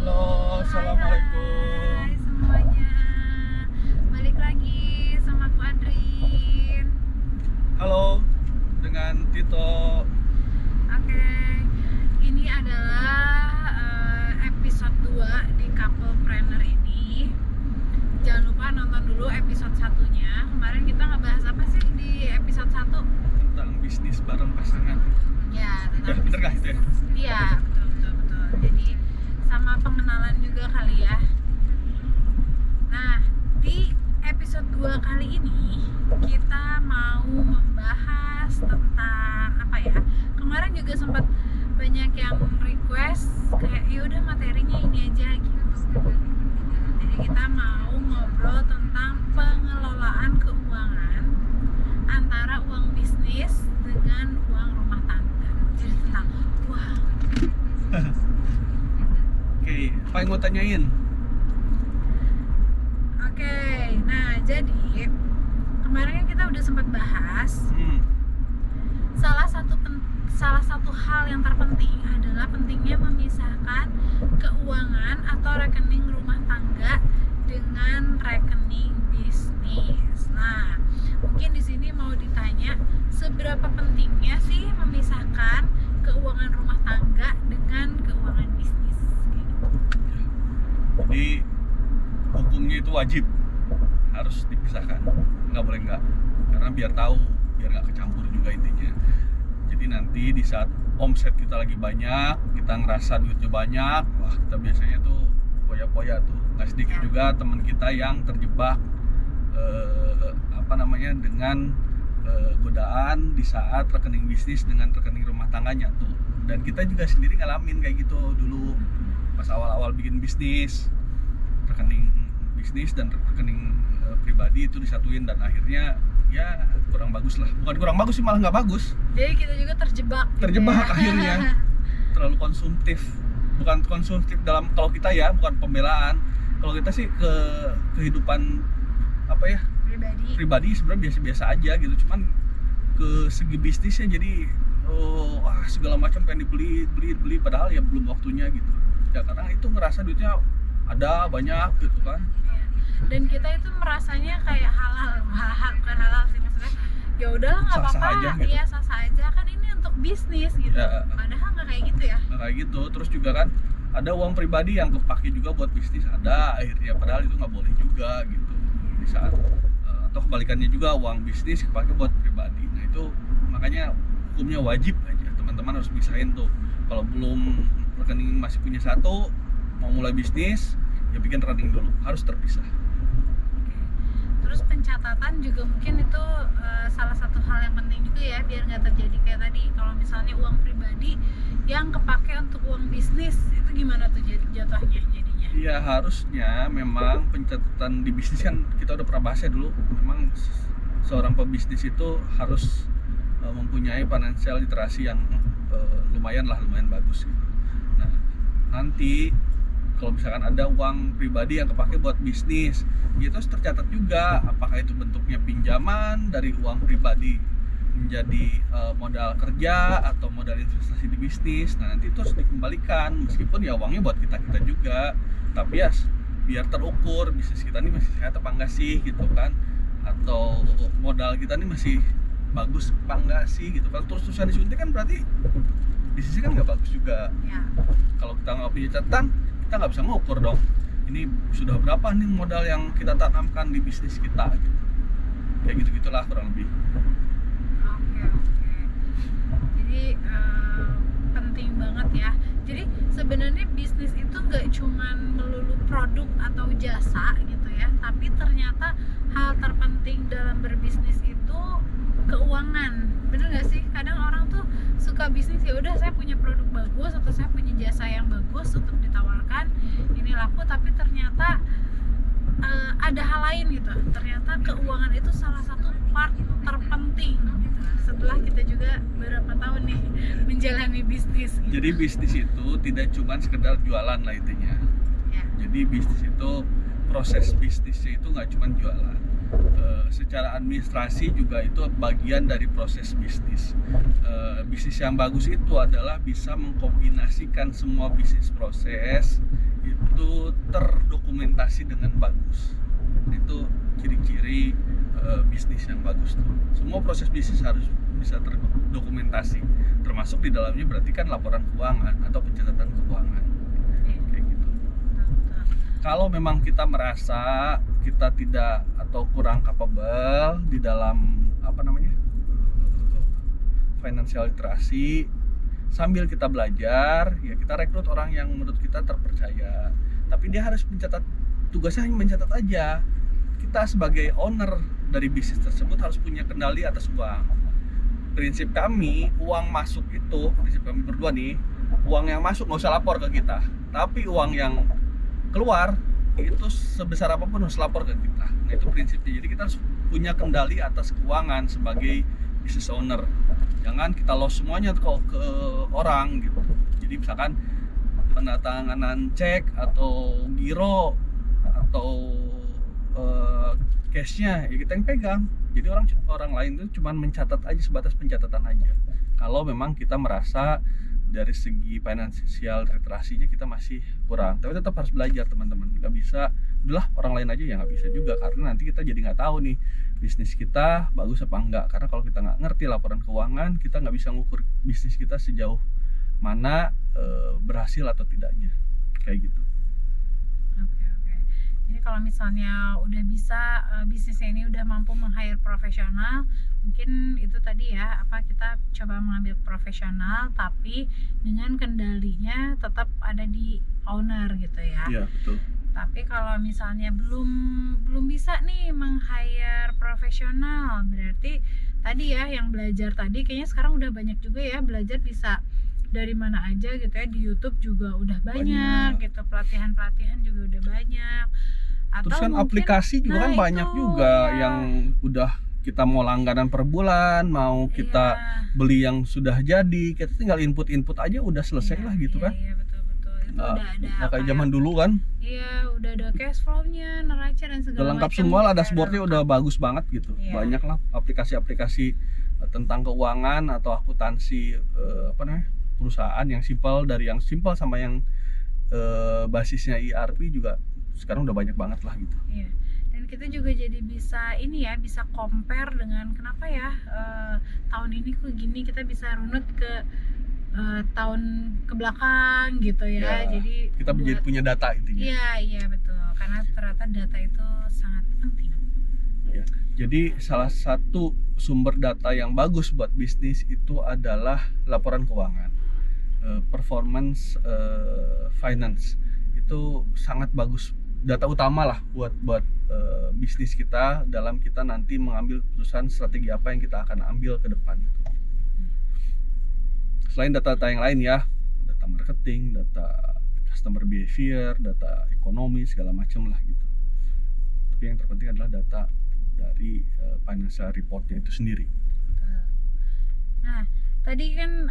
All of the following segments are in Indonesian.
Halo, assalamualaikum. Hai semuanya. Balik lagi sama aku Adrin. Halo, dengan Tito. Oke, ini adalah episode 2 di Couplepreneur ini. Jangan lupa nonton dulu episode satunya. Kemarin kita ngebahas apa sih di episode 1? Tentang bisnis bareng pasangan. Ya, tentang Bener nggak itu ya? Iya, betul. Jadi sama pengenalan juga kali ya. Nah, di episode 2 kali ini kita mau membahas tentang apa ya? Kemarin juga sempat banyak yang request kayak yaudah materinya ini aja gitu. Jadi kita mau ngobrol tentang pengelolaan keuangan antara uang bisnis dengan uang rumah tangga. Jadi tentang uang. Oke, apa yang mau tanyain? Oke, nah jadi kemarin kan kita udah sempat bahas salah satu hal yang terpenting adalah pentingnya memisahkan keuangan atau rekening rumah tangga dengan rekening bisnis. Nah, mungkin di sini mau ditanya seberapa pentingnya sih memisahkan keuangan rumah tangga dengan keuangan bisnis? Kayak gitu. Jadi hukumnya itu wajib, harus dipisahkan, nggak boleh nggak, karena biar tahu, biar nggak kecampur juga intinya. Jadi nanti di saat omset kita lagi banyak, kita ngerasa duitnya banyak, wah kita biasanya tuh poya-poya tuh. Nggak sedikit juga teman kita yang terjebak dengan godaan di saat rekening bisnis dengan rekening rumah tangganya tuh. Dan kita juga sendiri ngalamin kayak gitu dulu pas awal-awal bikin bisnis, rekening bisnis dan rekening pribadi itu disatuin, dan akhirnya ya kurang bagus lah. Bukan kurang bagus sih, malah nggak bagus. Jadi kita juga terjebak gitu ya. Akhirnya terlalu konsumtif. Bukan konsumtif dalam, kalau kita ya bukan pembelaan. Kalau kita sih ke kehidupan pribadi sebenarnya biasa-biasa aja gitu. Cuman ke segi bisnisnya jadi segala macam pengen dibeli padahal ya belum waktunya gitu. Ya karena itu ngerasa duitnya ada banyak gitu kan. Dan kita itu merasanya kayak bukan halal sih, maksudnya ya udahlah nggak apa-apa gitu. Iya sah aja kan ini untuk bisnis gitu ya. Padahal nggak kayak gitu ya. Nggak kayak gitu. Terus juga kan ada uang pribadi yang kepake juga buat bisnis, ada akhirnya, padahal itu nggak boleh juga gitu di saat atau kebalikannya juga uang bisnis kepake buat pribadi. Nah itu makanya hukumnya wajib aja, teman-teman harus pisahin tuh. Kalau belum rekening masih punya satu, mau mulai bisnis ya bikin rekening dulu, harus terpisah. Terus pencatatan juga mungkin itu salah satu hal yang penting juga ya, biar nggak terjadi kayak tadi kalau misalnya uang pribadi yang kepake untuk uang bisnis, itu gimana tuh jatuhnya jadinya? Iya, harusnya memang pencatatan di bisnis kan kita udah pernah bahas ya dulu. Memang seorang pebisnis itu harus mempunyai financial literasi yang lumayan bagus gitu. Nah, nanti kalau misalkan ada uang pribadi yang kepake buat bisnis, itu harus tercatat juga apakah itu bentuknya pinjaman dari uang pribadi menjadi modal kerja atau modal investasi di bisnis. Nah, nanti itu harus dikembalikan, meskipun ya uangnya buat kita juga, tapi ya biar terukur bisnis kita ini masih sehat apa enggak sih gitu kan, atau modal kita ini masih bagus apa enggak sih gitu kan. Terus-terusan disuntik kan berarti bisnisnya kan nggak bagus juga ya. Kalau kita nggak punya catatan, kita nggak bisa ngukur dong ini sudah berapa nih modal yang kita tanamkan di bisnis kita gitu. Kayak gitu-gitulah kurang lebih. Oke. Jadi penting banget ya. Jadi sebenarnya bisnis itu nggak cuman melulu produk atau jasa gitu ya, tapi ternyata hal terpenting dalam berbisnis itu keuangan. Bener nggak sih? Kadang orang tuh suka bisnis ya udah saya punya produk bagus atau saya punya jasa yang bagus untuk ditawarkan, ini laku, tapi ternyata ada hal lain gitu. Ternyata keuangan itu salah satu part terpenting gitu. Setelah kita juga berapa tahun nih menjalani bisnis gitu. Jadi bisnis itu tidak cuma sekedar jualan lah intinya ya. Jadi bisnis itu, proses bisnisnya itu nggak cuma jualan, Secara administrasi juga itu bagian dari proses bisnis. Bisnis yang bagus itu adalah bisa mengkombinasikan semua bisnis proses itu terdokumentasi dengan bagus. Itu ciri-ciri bisnis yang bagus tuh. Semua proses bisnis harus bisa terdokumentasi, termasuk di dalamnya berarti kan laporan keuangan atau pencatatan keuangan kayak gitu. Kalau memang kita merasa kita tidak atau kurang capable di dalam financial literasi, sambil kita belajar ya kita rekrut orang yang menurut kita terpercaya, tapi dia harus mencatat, tugasnya hanya mencatat aja. Kita sebagai owner dari bisnis tersebut harus punya kendali atas uang. Prinsip kami, uang masuk itu, prinsip kami berdua nih, uang yang masuk nggak usah lapor ke kita, tapi uang yang keluar itu sebesar apapun harus lapor ke kita. Nah itu prinsipnya. Jadi kita harus punya kendali atas keuangan sebagai business owner. Jangan kita loss semuanya kok ke orang gitu. Jadi misalkan penandatanganan cek atau giro atau cashnya ya kita yang pegang. Jadi orang lain itu cuma mencatat aja, sebatas pencatatan aja. Kalau memang kita merasa dari segi finansial literasinya kita masih kurang, tapi tetap harus belajar teman-teman. Nggak bisa udahlah orang lain aja, ya nggak bisa juga, karena nanti kita jadi nggak tahu nih bisnis kita bagus apa enggak. Karena kalau kita nggak ngerti laporan keuangan, kita nggak bisa ngukur bisnis kita sejauh mana berhasil atau tidaknya kayak gitu. Oke. Jadi kalau misalnya udah bisa bisnisnya ini udah mampu meng-hire profesional, mungkin itu tadi ya, kita coba mengambil profesional tapi dengan kendalinya tetap ada di owner gitu ya. Iya, betul. Tapi kalau misalnya belum bisa nih meng-hire profesional, berarti tadi ya yang belajar tadi kayaknya sekarang udah banyak juga ya, belajar bisa dari mana aja gitu ya, di YouTube juga udah banyak gitu, pelatihan juga udah banyak. Atau terus kan mungkin, aplikasi juga kan banyak itu, juga ya. yang udah kita mau langganan per bulan, mau kita beli yang sudah jadi, kita tinggal input aja udah selesai lah gitu kan. Iya betul itu Nah, udah ada kayak zaman dulu kan. Iya, udah ada cash flow-nya, neraca dan segala Udah lengkap macam semua lah, gitu ya, dashboardnya udah bagus banget gitu. Iya. Banyak lah aplikasi-aplikasi tentang keuangan atau akuntansi perusahaan yang simpel, dari yang simpel sama yang basisnya ERP juga sekarang udah banyak banget lah gitu. Iya. Dan kita juga jadi bisa bisa compare dengan kenapa ya tahun ini kok gini, kita bisa runut ke tahun ke belakang gitu ya. Jadi kita menjadi punya data intinya. Iya betul, karena ternyata data itu sangat penting. Ya. Jadi salah satu sumber data yang bagus buat bisnis itu adalah laporan keuangan, performance finance itu sangat bagus, data utama lah buat bisnis kita dalam kita nanti mengambil keputusan strategi apa yang kita akan ambil ke depan itu. Selain data-data yang lain ya, data marketing, data customer behavior, data ekonomi segala macam lah gitu. Tapi yang terpenting adalah data dari financial reportnya itu sendiri. Nah, tadi kan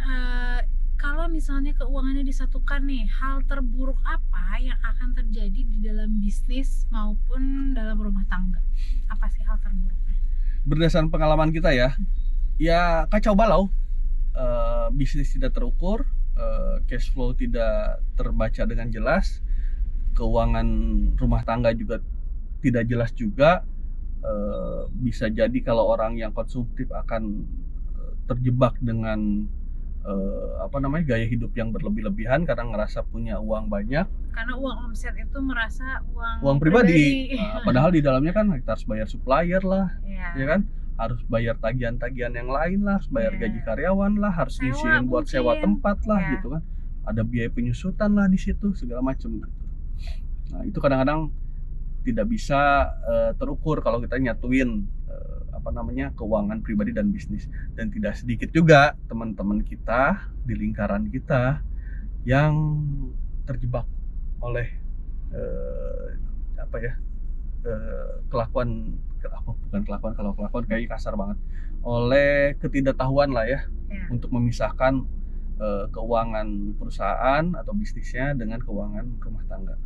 kalau misalnya keuangannya disatukan nih, hal terburuk apa yang akan terjadi di dalam bisnis maupun dalam rumah tangga? Apa sih hal terburuknya? Berdasarkan pengalaman kita ya kacau balau, bisnis tidak terukur, cash flow tidak terbaca dengan jelas, keuangan rumah tangga juga tidak jelas juga. Bisa jadi kalau orang yang konsumtif akan terjebak dengan gaya hidup yang berlebih-lebihan karena ngerasa punya uang banyak. Karena uang omset itu merasa uang pribadi. Padahal di dalamnya kan kita harus bayar supplier lah, ya kan? Harus bayar tagihan-tagihan yang lain lah, harus bayar gaji karyawan lah, harus ngisiin buat sewa tempat lah gitu kan. Ada biaya penyusutan lah di situ segala macam gitu. Nah, itu kadang-kadang tidak bisa terukur kalau kita nyatuin keuangan pribadi dan bisnis. Dan tidak sedikit juga teman-teman kita di lingkaran kita yang terjebak oleh kelakuan kayaknya kasar banget, oleh ketidaktahuan lah ya, untuk memisahkan keuangan perusahaan atau bisnisnya dengan keuangan rumah tangga.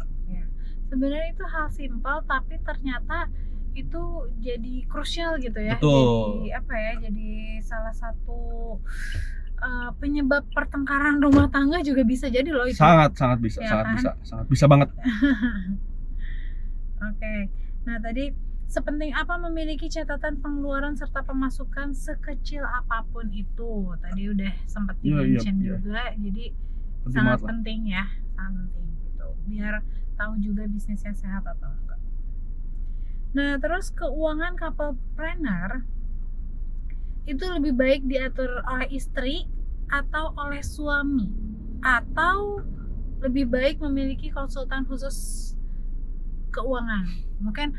Sebenarnya itu hal simpel, tapi ternyata itu jadi krusial gitu ya. Betul. Jadi apa ya? Jadi salah satu penyebab pertengkaran rumah tangga juga bisa jadi loh itu. Sangat bisa, Ya kan? sangat bisa banget. Oke. Nah, tadi sepenting apa memiliki catatan pengeluaran serta pemasukan sekecil apapun itu. Tadi udah sempat Iya, di-mention iya. juga. Jadi Penting sangat banget lah. penting ya, sangat penting gitu. Biar tahu juga bisnisnya sehat atau enggak. Nah, terus keuangan couplepreneur itu lebih baik diatur oleh istri atau oleh suami, atau lebih baik memiliki konsultan khusus keuangan. Mungkin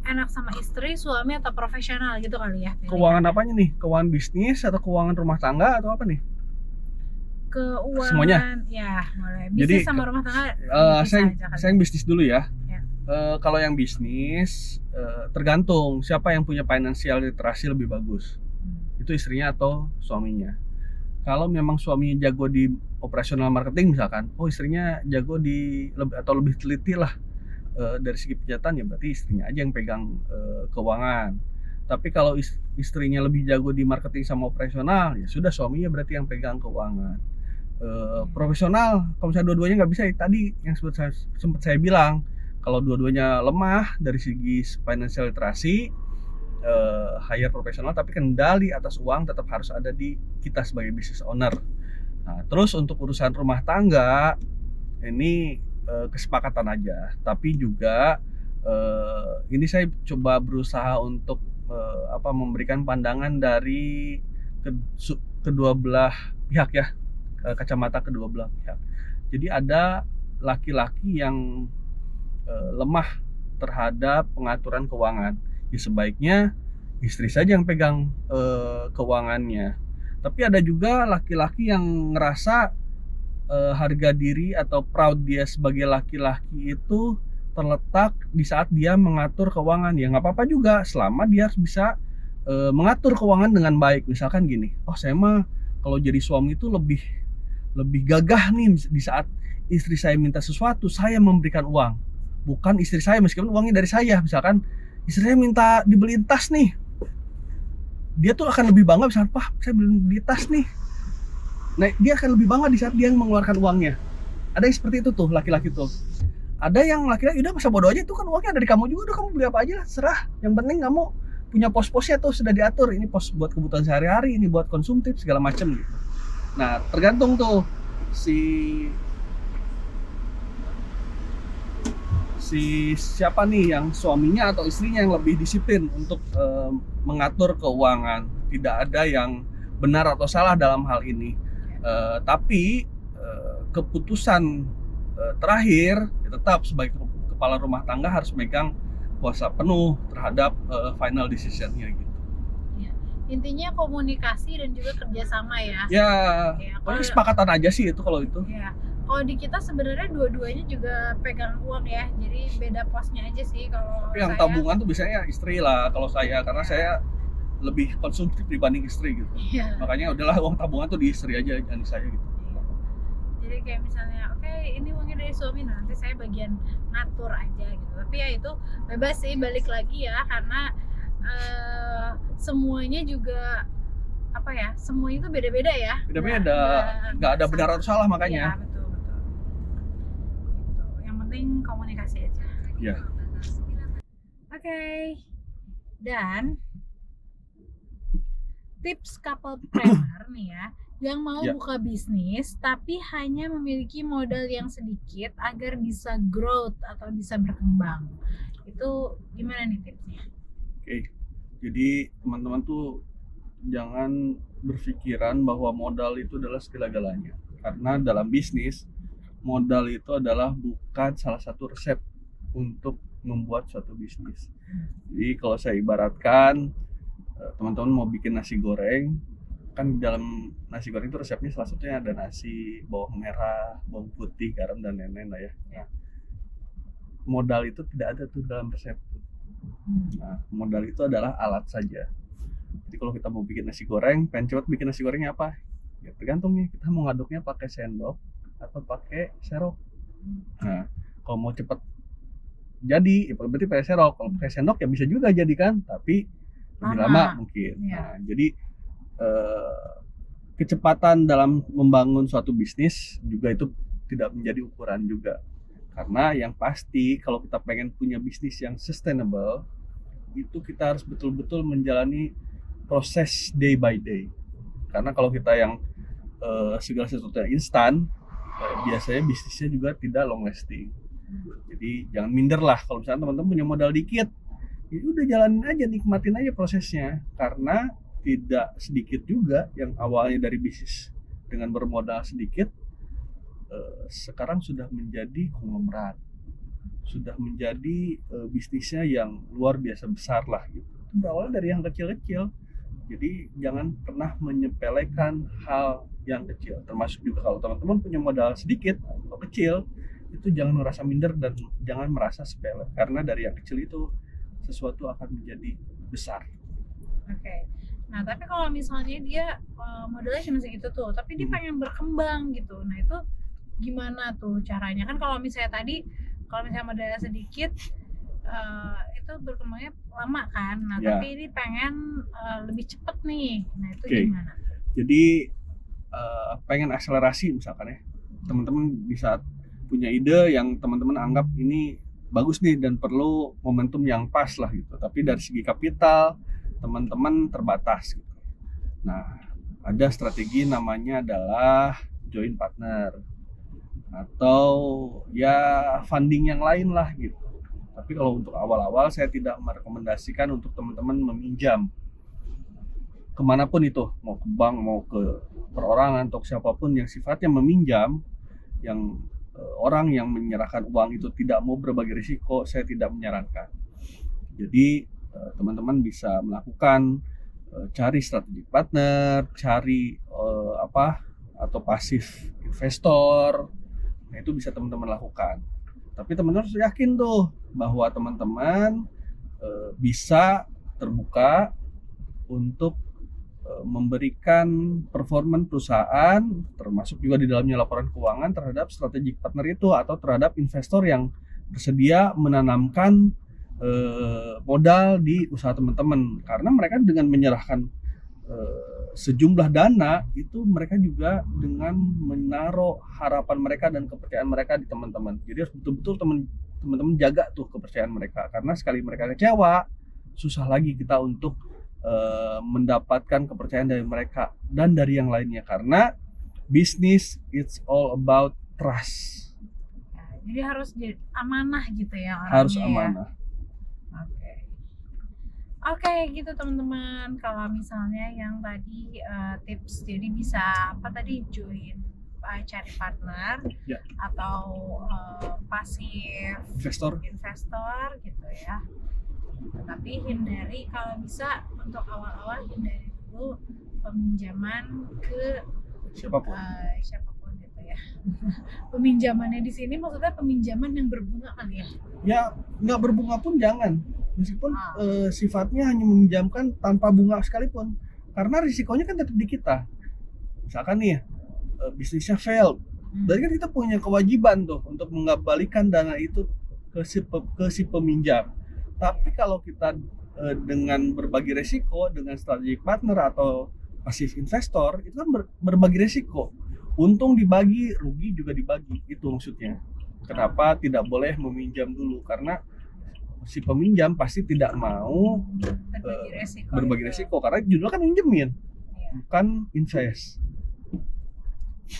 enak sama istri, suami, atau profesional gitu kali ya. Keuangan apanya nih? Keuangan bisnis atau keuangan rumah tangga atau apa nih? Keuangan Semuanya? ya boleh. Jadi, Bisnis sama rumah tangga bisa saya aja kali. yang bisnis dulu ya. Ya. Kalau yang bisnis tergantung siapa yang punya financial literasi lebih bagus. Itu istrinya atau suaminya. Kalau memang suaminya jago di operasional marketing misalkan, oh istrinya jago di lebih teliti lah dari segi pencatatan, ya berarti istrinya aja yang pegang keuangan. Tapi kalau istrinya lebih jago di marketing sama operasional, ya sudah suaminya berarti yang pegang keuangan. Profesional, kalau misalnya dua-duanya nggak bisa, tadi yang sempat saya bilang, kalau dua-duanya lemah dari segi financial literasi, hire profesional, tapi kendali atas uang tetap harus ada di kita sebagai business owner. Nah, terus untuk urusan rumah tangga ini kesepakatan aja, tapi juga ini saya coba berusaha untuk memberikan pandangan dari kedua belah pihak ya, kacamata kedua belah pihak. Jadi ada laki-laki yang lemah terhadap pengaturan keuangan, ya sebaiknya istri saja yang pegang keuangannya. Tapi ada juga laki-laki yang ngerasa harga diri atau proud dia sebagai laki-laki itu terletak di saat dia mengatur keuangan. Ya nggak apa-apa juga selama dia harus bisa mengatur keuangan dengan baik. Misalkan gini, oh saya mah kalau jadi suami itu lebih gagah nih di saat istri saya minta sesuatu, saya memberikan uang, bukan istri saya meskipun uangnya dari saya. Misalkan istri saya minta dibeliin tas nih, dia tuh akan lebih bangga misalkan, "Pak, saya beli tas nih." Nah, dia akan lebih bangga di saat dia mengeluarkan uangnya. Ada yang seperti itu tuh laki-laki tuh. Ada yang laki-laki udah masa bodoh aja, itu kan uangnya dari kamu juga, udah kamu beli apa aja lah, serah. Yang penting kamu punya pos-posnya tuh sudah diatur. Ini pos buat kebutuhan sehari-hari, ini buat konsumtif segala macam gitu. Nah, tergantung tuh si siapa nih, yang suaminya atau istrinya yang lebih disiplin untuk mengatur keuangan. Tidak ada yang benar atau salah dalam hal ini. Tapi keputusan terakhir ya tetap sebagai kepala rumah tangga harus megang kuasa penuh terhadap final decision-nya gitu. Ya. Intinya komunikasi dan juga kerjasama ya. Ya, Ya, pokoknya kesepakatan aja sih itu kalau itu. Ya, kalau di kita sebenarnya dua-duanya juga pegang uang ya, jadi beda posnya aja sih. Kalau Tapi yang saya, tabungan tuh biasanya istri lah kalau saya, karena saya lebih konsumtif dibanding istri gitu. Iya. Makanya udahlah uang tabungan tuh di istri aja, jangan di saya gitu. Jadi kayak misalnya, oke, ini uangnya dari suami, nanti saya bagian ngatur aja gitu. Tapi ya itu bebas sih, balik lagi ya, karena semuanya juga apa ya, semuanya itu beda-beda ya. Beda-beda, nggak ada benar atau salah makanya. Iya, betul. Gitu. Yang penting komunikasi aja. Iya. Oke. Dan tips couplepreneur nih ya, yang mau Ya. buka bisnis tapi hanya memiliki modal yang sedikit agar bisa growth atau bisa berkembang. Itu gimana nih tipsnya? Oke. Jadi teman-teman tuh jangan berpikiran bahwa modal itu adalah segala-galanya. Karena dalam bisnis, modal itu adalah bukan salah satu resep untuk membuat suatu bisnis. Jadi kalau saya ibaratkan, teman-teman mau bikin nasi goreng, kan di dalam nasi goreng itu resepnya salah satunya ada nasi, bawang merah, bawang putih, garam, dan lain-lain lah ya. Nah, modal itu tidak ada tuh dalam resep. Nah, modal itu adalah alat saja. Jadi kalau kita mau bikin nasi goreng, pengen cepet bikin nasi gorengnya apa? Ya tergantung nih, kita mau ngaduknya pakai sendok atau pakai serok. Nah, kalau mau cepet jadi, ya berarti pakai serok. Kalau pakai sendok ya bisa juga jadi kan, tapi lebih lama mungkin. Iya. Nah, jadi kecepatan dalam membangun suatu bisnis juga itu tidak menjadi ukuran juga. Karena yang pasti kalau kita pengen punya bisnis yang sustainable, itu kita harus betul-betul menjalani proses day by day. Karena kalau kita yang segala sesuatu yang instan, biasanya bisnisnya juga tidak long lasting. Jadi jangan minder lah kalau misalnya teman-teman punya modal dikit, ya udah jalanin aja, nikmatin aja prosesnya. Karena tidak sedikit juga yang awalnya dari bisnis dengan bermodal sedikit, sekarang sudah menjadi konglomerat, sudah menjadi bisnisnya yang luar biasa besar lah gitu. Berawal dari yang kecil-kecil. Jadi jangan pernah menyepelekan hal yang kecil, termasuk juga kalau teman-teman punya modal sedikit atau kecil, itu jangan merasa minder dan jangan merasa sepele, karena dari yang kecil itu sesuatu akan menjadi besar. Oke. Nah, tapi kalau misalnya dia modalnya cuma segitu tuh, tapi dia pengen berkembang gitu. Nah, itu gimana tuh caranya? Kan kalau misalnya tadi, kalau misalnya modalnya sedikit, itu berkembangnya lama kan. Nah, Ya. tapi ini pengen lebih cepet nih. Nah, itu Oke. gimana? Jadi pengen akselerasi misalkan ya, teman-teman bisa punya ide yang teman-teman anggap ini bagus nih dan perlu momentum yang pas lah gitu. Tapi dari segi kapital teman-teman terbatas gitu. Nah, ada strategi namanya adalah joint partner atau ya funding yang lain lah gitu. Tapi kalau untuk awal-awal saya tidak merekomendasikan untuk teman-teman meminjam kemanapun itu, mau ke bank, mau ke perorangan atau siapapun yang sifatnya meminjam, yang orang yang menyerahkan uang itu tidak mau berbagi risiko, saya tidak menyarankan. Jadi teman-teman bisa melakukan cari strategic partner, cari atau pasif investor. Nah, itu bisa teman-teman lakukan. Tapi teman-teman harus yakin tuh bahwa teman-teman bisa terbuka untuk memberikan performa perusahaan, termasuk juga di dalamnya laporan keuangan terhadap strategic partner itu atau terhadap investor yang bersedia menanamkan modal di usaha teman-teman. Karena mereka dengan menyerahkan sejumlah dana itu, mereka juga dengan menaruh harapan mereka dan kepercayaan mereka di teman-teman. Jadi harus betul-betul teman-teman jaga tuh kepercayaan mereka, karena sekali mereka kecewa, susah lagi kita untuk mendapatkan kepercayaan dari mereka dan dari yang lainnya. Karena bisnis it's all about trust. Jadi harus amanah gitu ya orangnya. Harus amanah. Oke, gitu teman-teman. Kalau misalnya yang tadi tips, jadi bisa apa tadi, join, cari partner Ya. atau pasif Investor. gitu ya. Tapi hindari, kalau bisa untuk awal-awal hindari dulu peminjaman ke Siapapun. siapapun gitu ya. Peminjamannya di sini maksudnya peminjaman yang berbunga kali ya? Ya, nggak berbunga pun jangan. Meskipun sifatnya hanya meminjamkan tanpa bunga sekalipun, karena risikonya kan tetap di kita. Misalkan nih bisnisnya fail, berarti kan kita punya kewajiban tuh untuk mengembalikan dana itu ke si peminjam. Tapi kalau kita dengan berbagi resiko dengan strategic partner atau pasif investor, itu kan berbagi resiko. Untung dibagi, rugi juga dibagi. Itu maksudnya. Kenapa tidak boleh meminjam dulu? Karena si peminjam pasti tidak mau berbagi resiko, karena judulnya kan minjemin, bukan invest.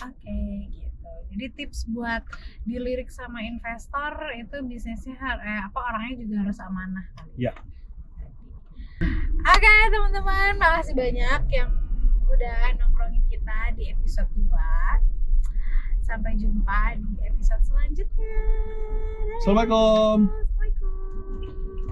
Oke, gitu. Jadi tips buat dilirik sama investor itu bisnisnya orangnya juga harus amanah kali. Ya. Oke, teman-teman, makasih banyak yang udah nongkrongin kita di episode 2. Sampai jumpa di episode selanjutnya. Assalamualaikum.